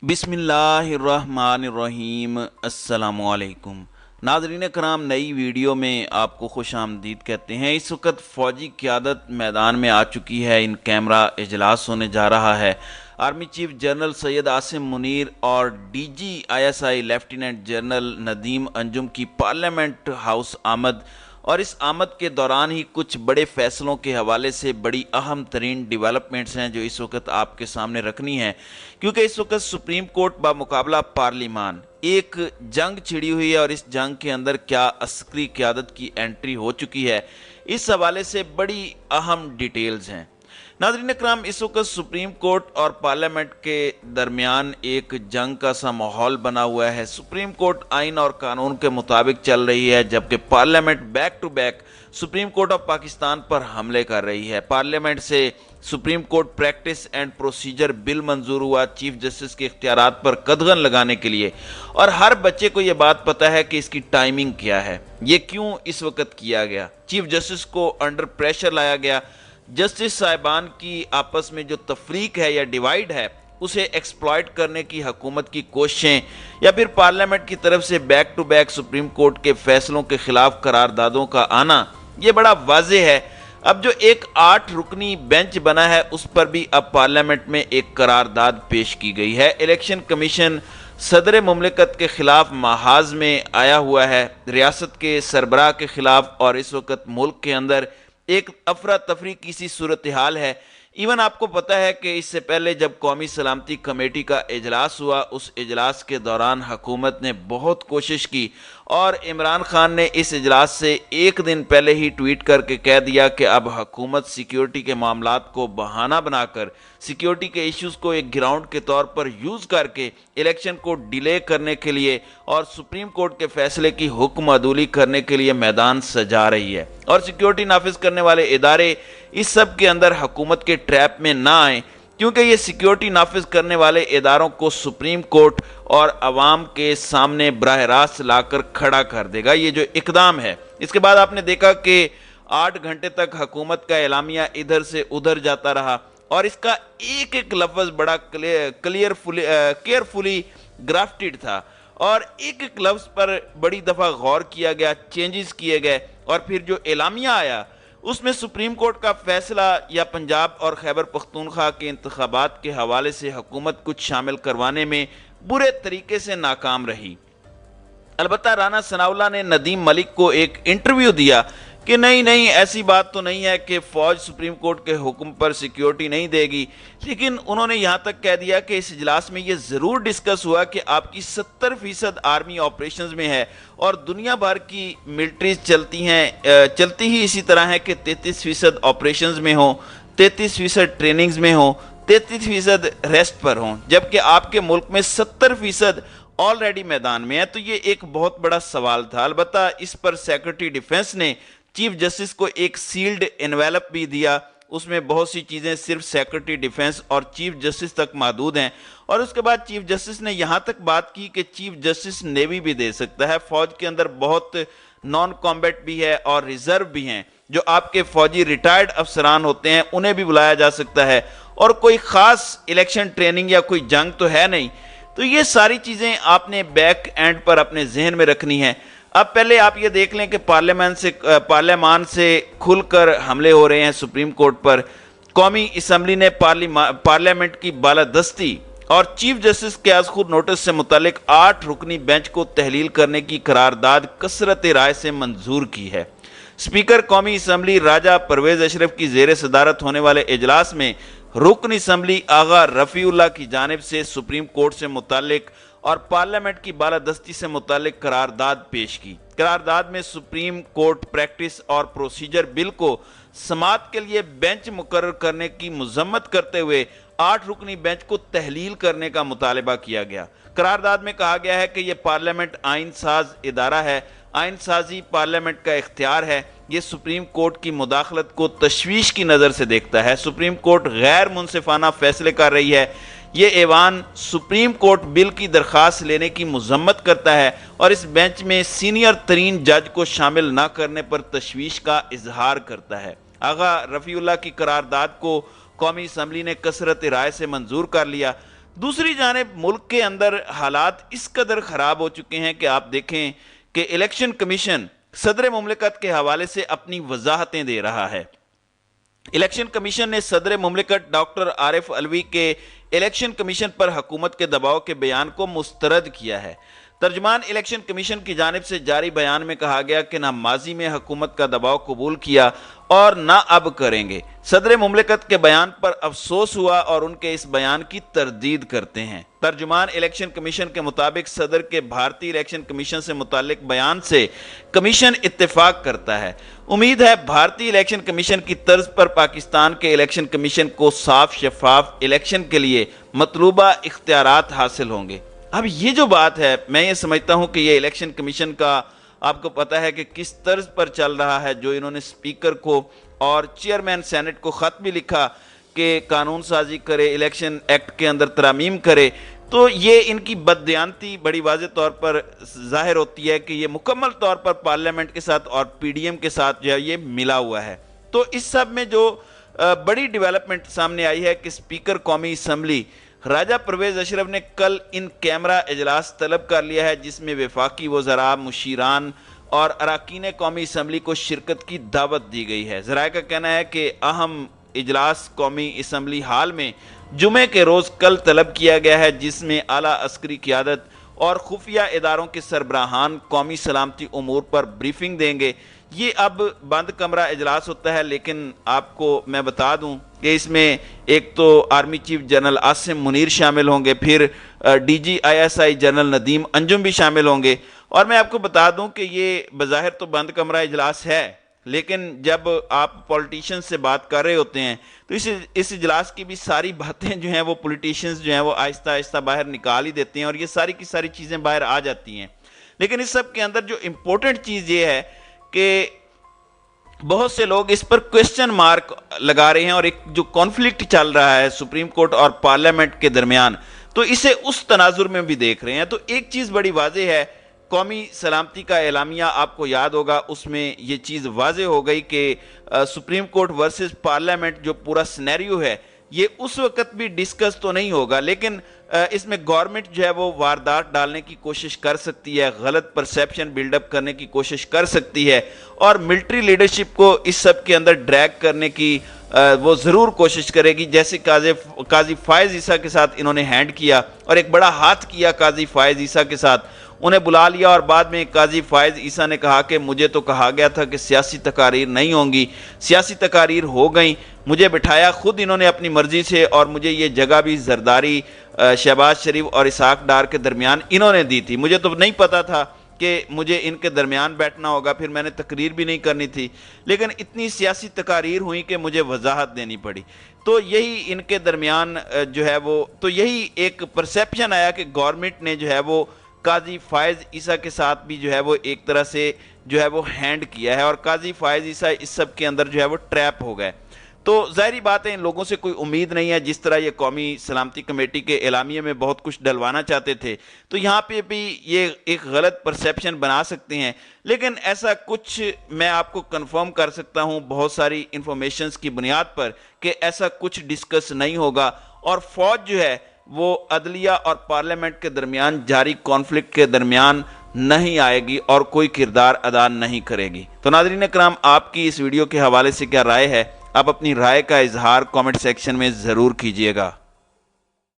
बिस्मिल्लाहिर्रहमानिर्रहीम। अस्सलामुअलैकुम नाज़रीन कराम, नई वीडियो में आपको खुश आमदीद कहते हैं। इस वक्त फ़ौजी क़यादत मैदान में आ चुकी है। इन कैमरा इजलास होने जा रहा है। Army chief general Syed Asim Munir और DG ISI lieutenant general Nadeem Anjum की पार्लियामेंट हाउस आमद, और इस आमद के दौरान ही कुछ बड़े फैसलों के हवाले से बड़ी अहम तरीन डेवलपमेंट्स हैं जो इस वक्त आपके सामने रखनी है, क्योंकि इस वक्त सुप्रीम कोर्ट बामुकाबला पार्लिमान एक जंग छिड़ी हुई है और इस जंग के अंदर क्या अस्करी क़यादत की एंट्री हो चुकी है, इस हवाले से बड़ी अहम डिटेल्स हैं। नाज़रीन इकराम, इस वक्त सुप्रीम कोर्ट और पार्लियामेंट के दरमियान एक जंग का सा माहौल बना हुआ है। सुप्रीम कोर्ट आइन और कानून के मुताबिक चल रही है, जबकि parliament back to back supreme court of Pakistan पर हमले कर रही है। पार्लियामेंट से supreme court practice and procedure bill मंजूर हुआ चीफ जस्टिस के इख्तियारात पर कदगन लगाने के लिए, और हर बच्चे को यह बात पता है कि इसकी टाइमिंग क्या है, ये क्यों इस वक्त किया गया। चीफ जस्टिस को अंडर प्रेशर लाया गया। जस्टिस साहिबान की आपस में जो तफरीक है या डिवाइड है, उसे एक्सप्लॉइट करने की हुकूमत की कोशिशें, या फिर पार्लियामेंट की तरफ से back to back supreme court के फैसलों के खिलाफ करारदादों का आना, ये बड़ा वाज़ेह है। अब जो एक 8 रुकनी बेंच बना है, उस पर भी अब पार्लियामेंट में एक करारदाद पेश की गई है। इलेक्शन कमीशन सदर मुमलिकत के खिलाफ महाज में आया हुआ है, रियासत के सरबराह के खिलाफ, और इस वक्त मुल्क के अंदर एक अफरा तफरी की सी सूरत हाल है। इवन आपको पता है कि इससे पहले जब कौमी सलामती कमेटी का इजलास हुआ, उस इजलास के दौरान हुकूमत ने बहुत कोशिश की, और इमरान खान ने इस इजलास से एक दिन पहले ही ट्वीट करके कह दिया कि अब हुकूमत सिक्योरिटी के मामलात को बहाना बनाकर, सिक्योरिटी के इश्यूज़ को एक ग्राउंड के तौर पर यूज़ करके इलेक्शन को डिले करने के लिए और सुप्रीम कोर्ट के फैसले की हुक्म अदूली करने के लिए मैदान सजा रही है। और सिक्योरिटी नाफिज करने वाले इदारे इस सब के अंदर हुकूमत के ट्रैप में ना आए, क्योंकि ये सिक्योरिटी नाफिज करने वाले इदारों को सुप्रीम कोर्ट और अवाम के सामने बराह रास्त लाकर खड़ा कर देगा ये जो इकदाम है। इसके बाद आपने देखा कि 8 घंटे तक हुकूमत का एलामिया इधर से उधर जाता रहा, और इसका एक एक लफ्ज़ बड़ा केयरफुली ग्राफ्टेड था, और एक एक लफ्ज़ पर बड़ी दफ़ा गौर किया गया, चेंजेस किए गए, और फिर जो एलामिया आया उसमें सुप्रीम कोर्ट का फैसला या पंजाब और खैबर पख्तूनख्वा के इंतखाबात के हवाले से हुकूमत कुछ शामिल करवाने में बुरे तरीके से नाकाम रही। अलबत्ता राना सनाउल्लाह ने नदीम मलिक को एक इंटरव्यू दिया कि नहीं ऐसी बात तो नहीं है कि फ़ौज सुप्रीम कोर्ट के हुक्म पर सिक्योरिटी नहीं देगी, लेकिन उन्होंने यहाँ तक कह दिया कि इस इजलास में ये ज़रूर डिस्कस हुआ कि आपकी 70% आर्मी ऑपरेशंस में है, और दुनिया भर की मिलिट्रीज चलती ही इसी तरह है कि 33% ऑपरेशंस में हो, 33% ट्रेनिंग्स में हो, 33% रेस्ट पर हों, जबकि आपके मुल्क में 70% ऑलरेडी मैदान में है। तो ये एक बहुत बड़ा सवाल था। अलबत्ता इस पर सेक्रेटरी डिफेंस ने चीफ जस्टिस को एक सील्ड एनवेलप भी दिया, उसमें बहुत सी चीज़ें सिर्फ सेक्रेटरी डिफेंस और चीफ जस्टिस तक महदूद हैं, और उसके बाद चीफ जस्टिस ने यहाँ तक बात की कि चीफ जस्टिस नेवी भी दे सकता है। फ़ौज के अंदर बहुत नॉन कॉम्बैट भी है और रिजर्व भी हैं, जो आपके फ़ौजी रिटायर्ड अफसरान होते हैं उन्हें भी बुलाया जा सकता है, और कोई ख़ास इलेक्शन ट्रेनिंग या कोई जंग तो है नहीं। तो ये सारी चीज़ें आपने बैक एंड पर अपने जहन में रखनी है। अब पहले आप ये देख लें कि पार्लियामान से खुलकर हमले हो रहे हैं सुप्रीम कोर्ट पर। कौमी असम्बली ने पार्लियामेंट की बालादस्ती और चीफ जस्टिस के आज खुद नोटिस से मुतालिक 8 रुकनी बेंच को तहलील करने की करारदाद कसरत राय से मंजूर की है। स्पीकर कौमी असम्बली राजा परवेज अशरफ की जेर सदारत होने वाले इजलास में रुकन असम्बली आगा रफ़ीउल्लाह की जानिब से सुप्रीम कोर्ट से मुतालिक और पार्लियामेंट की बालादस्ती से मुतालिक करारदाद पेश की। करारदाद में सुप्रीम कोर्ट प्रैक्टिस और प्रोसीजर बिल को समाअत के लिए बेंच मुकर्रर करने की मजम्मत करते हुए 8 रुकनी बेंच को तहलील करने का मुतालबा किया गया। करारदाद में कहा गया है कि यह पार्लियामेंट आइन साज इदारा है, आइन साजी पार्लियामेंट का इख्तियार है, ये सुप्रीम कोर्ट की मुदाखलत को तशवीश की नज़र से देखता है। सुप्रीम कोर्ट गैर मुनसिफाना फैसले कर रही है। ये ऐवान सुप्रीम कोर्ट बिल की दरख्वास्त लेने की मजम्मत करता है, और इस बेंच में सीनियर तरीन जज को शामिल न करने पर तशवीश का इजहार करता है। आगा रफ़ीउल्लाह की करारदाद को कौमी असम्बली ने कसरत राय से मंजूर कर लिया। दूसरी जानिब मुल्क के अंदर हालात इस कदर ख़राब हो चुके हैं कि आप देखें कि इलेक्शन कमीशन सदर मुमलिकत के हवाले से अपनी वजाहतें दे रहा है। इलेक्शन कमीशन ने सदर मुमलिकत डॉक्टर आरिफ अलवी के इलेक्शन कमीशन पर हुकूमत के दबाव के बयान को मुस्तरद किया है। तर्जमान इलेक्शन कमीशन की जानिब से जारी बयान में कहा गया कि ना माजी में हुकूमत का दबाव कबूल किया और ना अब करेंगे। सदर मुमलिकत के बयान पर अफसोस हुआ और उनके इस बयान की तरदीद करते हैं। तर्जुमान इलेक्शन कमीशन के मुताबिक सदर के भारतीय इलेक्शन कमीशन से मुतालिक बयान से कमीशन इत्तेफाक करता है। उम्मीद है भारतीय इलेक्शन कमीशन की तर्ज पर पाकिस्तान के इलेक्शन कमीशन को साफ शफाफ इलेक्शन के लिए मतलूबा इख्तियारात हासिल होंगे। अब ये जो बात है, मैं ये समझता हूँ कि ये इलेक्शन कमीशन का आपको पता है कि किस तर्ज पर चल रहा है, जो इन्होंने स्पीकर को और चेयरमैन सेनेट को ख़त भी लिखा कि कानून साजी करे, इलेक्शन एक्ट के अंदर तरमीम करे। तो ये इनकी बददियानती बड़ी वाज़ेह तौर पर ज़ाहिर होती है कि ये मुकम्मल तौर पर पार्लियामेंट के साथ और पीडीएम के साथ जो है ये मिला हुआ है। तो इस सब में जो बड़ी डेवलपमेंट सामने आई है कि स्पीकर कौमी असम्बली राजा परवेज़ अशरफ ने कल इन कैमरा इजलास तलब कर लिया है, जिसमें वफाकी वज़रा, मुशीरान और अरकान कौमी असम्बली को शिरकत की दावत दी गई है। ज़राए का कहना है कि अहम इजलास कौमी असम्बली हाल में जुमे के रोज़ कल तलब किया गया है, जिसमें आला अस्करी क़ियादत और खुफिया इदारों के सरबराहान कौमी सलामती उमूर पर ब्रीफिंग देंगे। ये अब बंद कमरा इजलास होता है, लेकिन आपको मैं बता दूं कि इसमें एक तो army chief general Asim Munir शामिल होंगे, फिर DGISI जनरल नदीम अंजुम भी शामिल होंगे। और मैं आपको बता दूं कि ये बज़ाहिर तो बंद कमरा इजलास है, लेकिन जब आप पॉलिटिशियंस से बात कर रहे होते हैं तो इस इजलास की भी सारी बातें जो हैं वो पॉलिटिशियंस जो हैं वो आहिस्ता आहिस्ता बाहर निकाल ही देते हैं और ये सारी की सारी चीज़ें बाहर आ जाती हैं। लेकिन इस सब के अंदर जो इम्पोर्टेंट चीज़ ये है कि बहुत से लोग इस पर क्वेश्चन मार्क लगा रहे हैं और एक जो कॉन्फ्लिक्ट चल रहा है सुप्रीम कोर्ट और पार्लियामेंट के दरमियान, तो इसे उस तनाजुर में भी देख रहे हैं। तो एक चीज़ बड़ी वाज़ेह है, कौमी सलामती का एलामिया आपको याद होगा, उसमें ये चीज़ वाज़ेह हो गई कि सुप्रीम कोर्ट वर्सेस पार्लियामेंट जो पूरा सिनेरियो है ये उस वक्त भी डिस्कस तो नहीं होगा, लेकिन इसमें गवर्नमेंट जो है वो वारदात डालने की कोशिश कर सकती है, गलत परसेप्शन बिल्डअप करने की कोशिश कर सकती है और मिलिट्री लीडरशिप को इस सब के अंदर ड्रैग करने की वो ज़रूर कोशिश करेगी। जैसे काजी फायज़ ईसा के साथ इन्होंने हैंड किया और एक बड़ा हाथ किया काजी फायज़ ईसा के साथ, उन्हें बुला लिया और बाद में काजी फायज़ ईसा ने कहा कि मुझे तो कहा गया था कि सियासी तकारीर नहीं होंगी, सियासी तकारीर हो गई, मुझे बिठाया खुद इन्होंने अपनी मर्ज़ी से और मुझे ये जगह भी जरदारी, शहबाज शरीफ और इसाक डार के दरमियान इन्होंने दी थी। मुझे तो नहीं पता था कि मुझे इनके दरमियान बैठना होगा, फिर मैंने तकरीर भी नहीं करनी थी, लेकिन इतनी सियासी तकारीर हुई कि मुझे वजाहत देनी पड़ी। तो यही इनके दरमियान जो है वो, तो यही एक परसेप्शन आया कि गवर्नमेंट ने जो है वो काजी फायज़ ईसा के साथ भी जो है वो एक तरह से जो है वो हैंड किया है और काजी फायज़ ईसा इस सब के अंदर जो है वो ट्रैप हो गए। तो ज़ाहिरी बात है इन लोगों से कोई उम्मीद नहीं है, जिस तरह ये कौमी सलामती कमेटी के एलामिये में बहुत कुछ डलवाना चाहते थे, तो यहाँ पे भी ये एक गलत परसेप्शन बना सकते हैं। लेकिन ऐसा कुछ मैं आपको कंफर्म कर सकता हूँ बहुत सारी इंफॉर्मेशंस की बुनियाद पर कि ऐसा कुछ डिस्कस नहीं होगा और फौज जो है वो अदलिया और पार्लियामेंट के दरमियान जारी कॉन्फ्लिक्ट के दरमियान नहीं आएगी और कोई किरदार अदा नहीं करेगी। तो नाज़रीन कराम, आपकी इस वीडियो के हवाले से क्या राय है? आप अपनी राय का इजहार कमेंट सेक्शन में ज़रूर कीजिएगा।